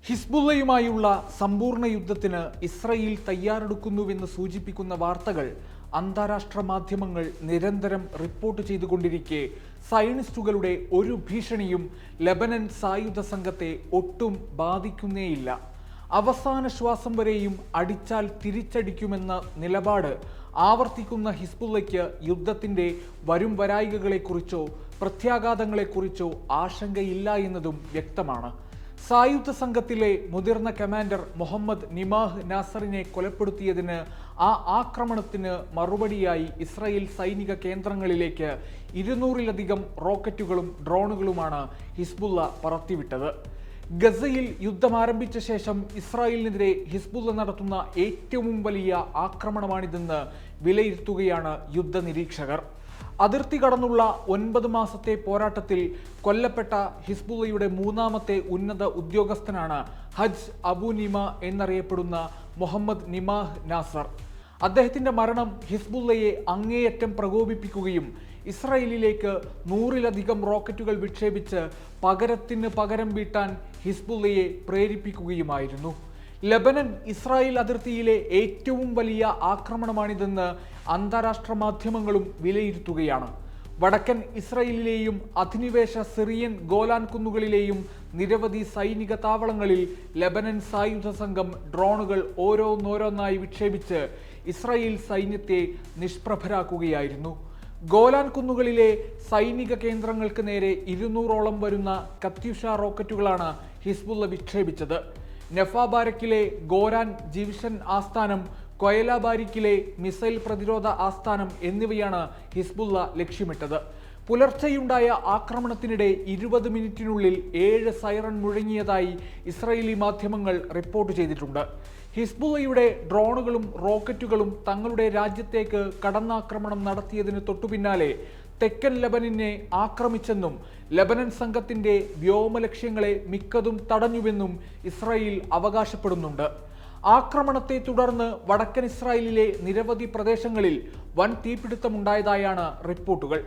ഹിസ്ബുള്ളയുമായുള്ള സമ്പൂർണ്ണ യുദ്ധത്തിന് ഇസ്രായേൽ തയ്യാറെടുക്കുന്നുവെന്ന് സൂചിപ്പിക്കുന്ന വാർത്തകൾ അന്താരാഷ്ട്ര മാധ്യമങ്ങൾ നിരന്തരം റിപ്പോർട്ട് ചെയ്തുകൊണ്ടിരിക്കെ സയനിസ്റ്റുകളുടെ ഒരു ഭീഷണിയും ലെബനൻ സായുധ സംഘത്തെ ഒട്ടും ബാധിക്കുന്നേയില്ല. അവസാന ശ്വാസം വരെയും അടിച്ചാൽ തിരിച്ചടിക്കുമെന്ന നിലപാട് ആവർത്തിക്കുന്ന ഹിസ്ബുള്ളയ്ക്ക് യുദ്ധത്തിന്റെ വരും വരായികകളെക്കുറിച്ചോ പ്രത്യാഘാതങ്ങളെക്കുറിച്ചോ ആശങ്കയില്ല എന്നതും വ്യക്തമാണ്. സായുധ സംഘത്തിലെ മുതിർന്ന കമാൻഡർ മുഹമ്മദ് നിമാഹ് നാസറിനെ കൊലപ്പെടുത്തിയതിന് ആ ആക്രമണത്തിന് മറുപടിയായി ഇസ്രായേൽ സൈനിക കേന്ദ്രങ്ങളിലേക്ക് 200-ലധികം റോക്കറ്റുകളും ഡ്രോണുകളുമാണ് ഹിസ്ബുള്ള പറത്തിവിട്ടത്. ഗസയിൽ യുദ്ധം ആരംഭിച്ച ശേഷം ഇസ്രായേലിനെതിരെ ഹിസ്ബുള്ള നടത്തുന്ന ഏറ്റവും വലിയ ആക്രമണമാണിതെന്ന് വിലയിരുത്തുകയാണ് യുദ്ധ നിരീക്ഷകർ. അതിർത്തി കടന്നുള്ള 9 മാസത്തെ പോരാട്ടത്തിൽ കൊല്ലപ്പെട്ട ഹിസ്ബുള്ളയുടെ മൂന്നാമത്തെ ഉന്നത ഉദ്യോഗസ്ഥനാണ് ഹജ് അബു നിമ എന്നറിയപ്പെടുന്ന മുഹമ്മദ് നിമാഹ് നാസർ. അദ്ദേഹത്തിന്റെ മരണം ഹിസ്ബുള്ളയെ അങ്ങേയറ്റം പ്രകോപിപ്പിക്കുകയും ഇസ്രായേലിലേക്ക് 100-ലധികം റോക്കറ്റുകൾ വിക്ഷേപിച്ച് പകരത്തിന് പകരം വീട്ടാൻ ഹിസ്ബുള്ളയെ പ്രേരിപ്പിക്കുകയുമായിരുന്നു. ലെബനൻ ഇസ്രായേൽ അതിർത്തിയിലെ ഏറ്റവും വലിയ ആക്രമണമാണിതെന്ന് അന്താരാഷ്ട്ര മാധ്യമങ്ങളും വിലയിരുത്തുകയാണ്. വടക്കൻ ഇസ്രായേലിലെയും അധിനിവേശ സിറിയൻ ഗോലാൻ കുന്നുകളിലെയും നിരവധി സൈനിക താവളങ്ങളിൽ ലെബനൻ സായുധ സംഘം ഡ്രോണുകൾ ഓരോന്നോരോന്നായി വിക്ഷേപിച്ച് ഇസ്രായേൽ സൈന്യത്തെ നിഷ്പ്രഭരാക്കുകയായിരുന്നു. ഗോലാൻ കുന്നുകളിലെ സൈനിക കേന്ദ്രങ്ങൾക്ക് നേരെ 200ഓളം വരുന്ന കത്യുഷ റോക്കറ്റുകളാണ് ഹിസ്ബുള്ള വിക്ഷേപിച്ചത്. നെഫാബാരക്കിലെ ഗോരാൻ ഡിവിഷൻ ആസ്ഥാനം, കൊയലാബാരിക്കിലെ മിസൈൽ പ്രതിരോധ ആസ്ഥാനം എന്നിവയാണ് ഹിസ്ബുള്ള ലക്ഷ്യമിട്ടത്. പുലർച്ചെയുണ്ടായ ആക്രമണത്തിനിടെ 20 മിനിറ്റിനുള്ളിൽ 7 സൈറൺ മുഴങ്ങിയതായി ഇസ്രായേലി മാധ്യമങ്ങൾ റിപ്പോർട്ട് ചെയ്തിട്ടുണ്ട്. ഹിസ്ബുള്ളയുടെ ഡ്രോണുകളും റോക്കറ്റുകളും തങ്ങളുടെ രാജ്യത്തേക്ക് കടന്നാക്രമണം നടത്തിയതിന് തൊട്ടുപിന്നാലെ തെക്കൻ ലെബനനെ ആക്രമിച്ചെന്നും ലെബനൻ സംഘത്തിന്റെ വ്യോമലക്ഷ്യങ്ങളെ മിക്കതും തടഞ്ഞുവെന്നും ഇസ്രായേൽ അവകാശപ്പെടുന്നുണ്ട്. ആക്രമണത്തെ തുടർന്ന് വടക്കൻ ഇസ്രായേലിലെ നിരവധി പ്രദേശങ്ങളിൽ വൻ തീപിടുത്തമുണ്ടായതായാണ് റിപ്പോർട്ടുകൾ.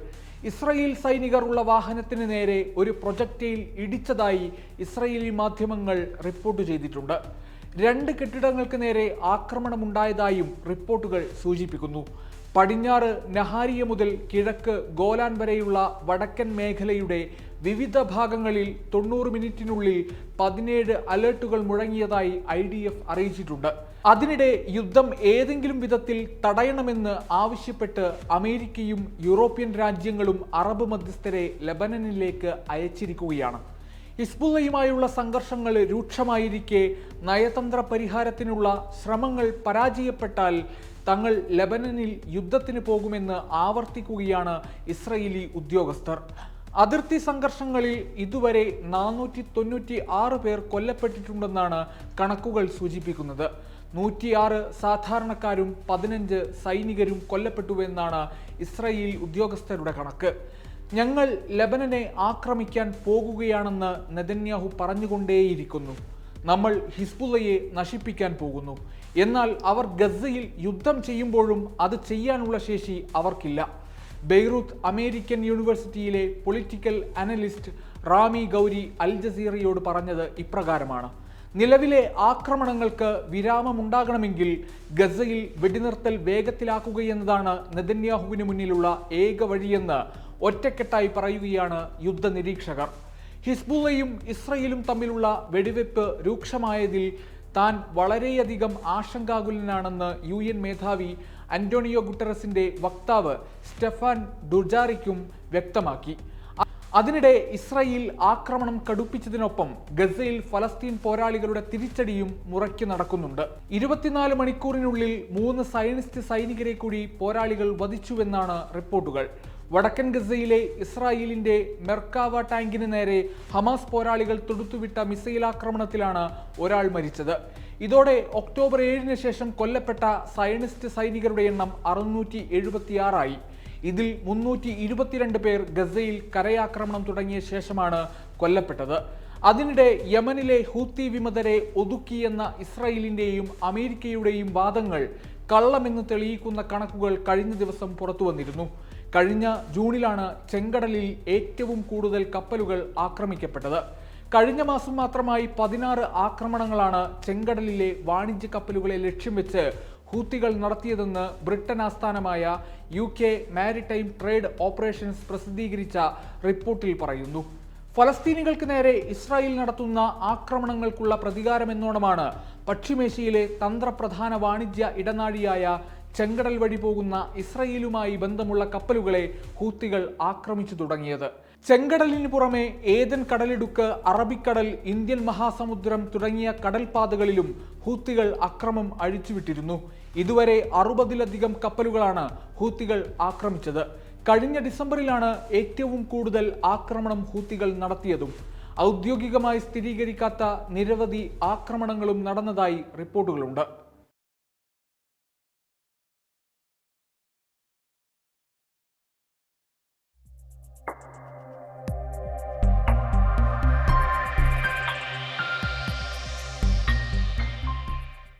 ഇസ്രായേൽ സൈനികർ ഉള്ള വാഹനത്തിന് നേരെ ഒരു പ്രൊജക്ടൈൽ ഇടിച്ചതായി ഇസ്രായേലി മാധ്യമങ്ങൾ റിപ്പോർട്ട് ചെയ്തിട്ടുണ്ട്. 2 കെട്ടിടങ്ങൾക്ക് നേരെ ആക്രമണമുണ്ടായതായും റിപ്പോർട്ടുകൾ സൂചിപ്പിക്കുന്നു. പടിഞ്ഞാറ് നഹാരിയ മുതൽ കിഴക്ക് ഗോലാൻ വരെയുള്ള വടക്കൻ മേഖലയുടെ വിവിധ ഭാഗങ്ങളിൽ 90 മിനിറ്റിനുള്ളിൽ 17 അലേർട്ടുകൾ മുഴങ്ങിയതായി IDF അറിയിച്ചിട്ടുണ്ട്. അതിനിടെ യുദ്ധം ഏതെങ്കിലും വിധത്തിൽ തടയണമെന്ന് ആവശ്യപ്പെട്ട് അമേരിക്കയും യൂറോപ്യൻ രാജ്യങ്ങളും അറബ് മധ്യസ്ഥരെ ലെബനനിലേക്ക് അയച്ചിരിക്കുകയാണ്. ഹിസ്ബുള്ളയുമായുള്ള സംഘർഷങ്ങൾ രൂക്ഷമായിരിക്കെ നയതന്ത്ര പരിഹാരത്തിനുള്ള ശ്രമങ്ങൾ പരാജയപ്പെട്ടാൽ തങ്ങൾ ലെബനനിൽ യുദ്ധത്തിന് പോകുമെന്ന് ആവർത്തിക്കുകയാണ് ഇസ്രായേലി ഉദ്യോഗസ്ഥർ. അതിർത്തി സംഘർഷങ്ങളിൽ ഇതുവരെ 496 പേർ കൊല്ലപ്പെട്ടിട്ടുണ്ടെന്നാണ് കണക്കുകൾ സൂചിപ്പിക്കുന്നത്. 106 സാധാരണക്കാരും 15 സൈനികരും കൊല്ലപ്പെട്ടുവെന്നാണ് ഇസ്രായേൽ ഉദ്യോഗസ്ഥരുടെ കണക്ക്. ഞങ്ങൾ ലെബനനെ ആക്രമിക്കാൻ പോകുകയാണെന്ന് നെതന്യാഹു പറഞ്ഞുകൊണ്ടേയിരിക്കുന്നു. നമ്മൾ ഹിസ്ബുള്ളയെ നശിപ്പിക്കാൻ പോകുന്നു. എന്നാൽ അവർ ഗസയിൽ യുദ്ധം ചെയ്യുമ്പോഴും അത് ചെയ്യാനുള്ള ശേഷി അവർക്കില്ല. ബെയ്റൂത്ത് അമേരിക്കൻ യൂണിവേഴ്സിറ്റിയിലെ പൊളിറ്റിക്കൽ അനലിസ്റ്റ് റാമി ഗൗരി അൽ ജസീറയോട് പറഞ്ഞത് ഇപ്രകാരമാണ്: നിലവിലെ ആക്രമണങ്ങൾക്ക് വിരാമമുണ്ടാകണമെങ്കിൽ ഗസയിൽ വെടിനിർത്തൽ വേഗത്തിലാക്കുകയെന്നതാണ് നെതന്യാഹുവിന് മുന്നിലുള്ള ഏക വഴിയെന്ന് ഒറ്റക്കെട്ടായി പറയുകയാണ് യുദ്ധ നിരീക്ഷകർ. ഹിസ്ബുള്ളയും ഇസ്രായേലും തമ്മിലുള്ള വെടിവെപ്പ് രൂക്ഷമായതിൽ താൻ വളരെയധികം ആശങ്കാകുലനാണെന്ന് UN മേധാവി അന്റോണിയോ ഗുട്ടറസിന്റെ വക്താവ് സ്റ്റെഫാൻ ഡുജാറിക്കും വ്യക്തമാക്കി. അതിനിടെ ഇസ്രായേൽ ആക്രമണം കടുപ്പിച്ചതിനൊപ്പം ഗസയിൽ ഫലസ്തീൻ പോരാളികളുടെ തിരിച്ചടിയും മുറയ്ക്ക് നടക്കുന്നുണ്ട്. 24 മണിക്കൂറിനുള്ളിൽ 3 സയനിസ്റ്റ് സൈനികരെ കൂടി പോരാളികൾ വധിച്ചുവെന്നാണ് റിപ്പോർട്ടുകൾ. വടക്കൻ ഗസയിലെ ഇസ്രായേലിന്റെ മെർക്കാവ ടാങ്കിന് നേരെ ഹമാസ് പോരാളികൾ തൊടുത്തുവിട്ട മിസൈൽ ആക്രമണത്തിലാണ് ഒരാൾ മരിച്ചത്. ഇതോടെ ഒക്ടോബർ 7-ന് ശേഷം കൊല്ലപ്പെട്ട സയനിസ്റ്റ് സൈനികരുടെ എണ്ണം 676 ആയി. ഇതിൽ 322 പേർ ഗസയിൽ കരയാക്രമണം തുടങ്ങിയ ശേഷമാണ് കൊല്ലപ്പെട്ടത്. അതിനിടെ യമനിലെ ഹൂത്തി വിമതരെ ഒതുക്കിയെന്ന ഇസ്രായേലിന്റെയും അമേരിക്കയുടെയും വാദങ്ങൾ കള്ളമെന്ന് തെളിയിക്കുന്ന കണക്കുകൾ കഴിഞ്ഞ ദിവസം പുറത്തുവന്നിരുന്നു. കഴിഞ്ഞ ജൂണിലാണ് ചെങ്കടലിൽ ഏറ്റവും കൂടുതൽ കപ്പലുകൾ ആക്രമിക്കപ്പെട്ടത്. കഴിഞ്ഞ മാസം മാത്രമായി 16 ആക്രമണങ്ങളാണ് ചെങ്കടലിലെ വാണിജ്യ കപ്പലുകളെ ലക്ഷ്യം വെച്ച് ഹൂത്തികൾ നടത്തിയതെന്ന് ബ്രിട്ടൻ ആസ്ഥാനമായ UK മാരിടൈം ട്രേഡ് ഓപ്പറേഷൻസ് പ്രസിദ്ധീകരിച്ച റിപ്പോർട്ടിൽ പറയുന്നു. ഫലസ്തീനികൾക്ക് നേരെ ഇസ്രായേൽ നടത്തുന്ന ആക്രമണങ്ങൾക്കുള്ള പ്രതികാരമെന്നോണമാണ് പശ്ചിമേഷ്യയിലെ തന്ത്രപ്രധാന വാണിജ്യ ഇടനാഴിയായ ചെങ്കടൽ വഴി പോകുന്ന ഇസ്രായേലുമായി ബന്ധമുള്ള കപ്പലുകളെ ഹൂത്തികൾ ആക്രമിച്ചു തുടങ്ങിയത്. ചെങ്കടലിന് പുറമെ ഏദൻ കടലിടുക്ക്, അറബിക്കടൽ, ഇന്ത്യൻ മഹാസമുദ്രം തുടങ്ങിയ കടൽപാതകളിലും ഹൂത്തികൾ അക്രമം അഴിച്ചുവിട്ടിരുന്നു. ഇതുവരെ 60-ലധികം കപ്പലുകളാണ് ഹൂത്തികൾ ആക്രമിച്ചത്. കഴിഞ്ഞ ഡിസംബറിലാണ് ഏറ്റവും കൂടുതൽ ആക്രമണം ഹൂത്തികൾ നടത്തിയതും. ഔദ്യോഗികമായി സ്ഥിരീകരിക്കാത്ത നിരവധി ആക്രമണങ്ങളും നടന്നതായി റിപ്പോർട്ടുകളുണ്ട്.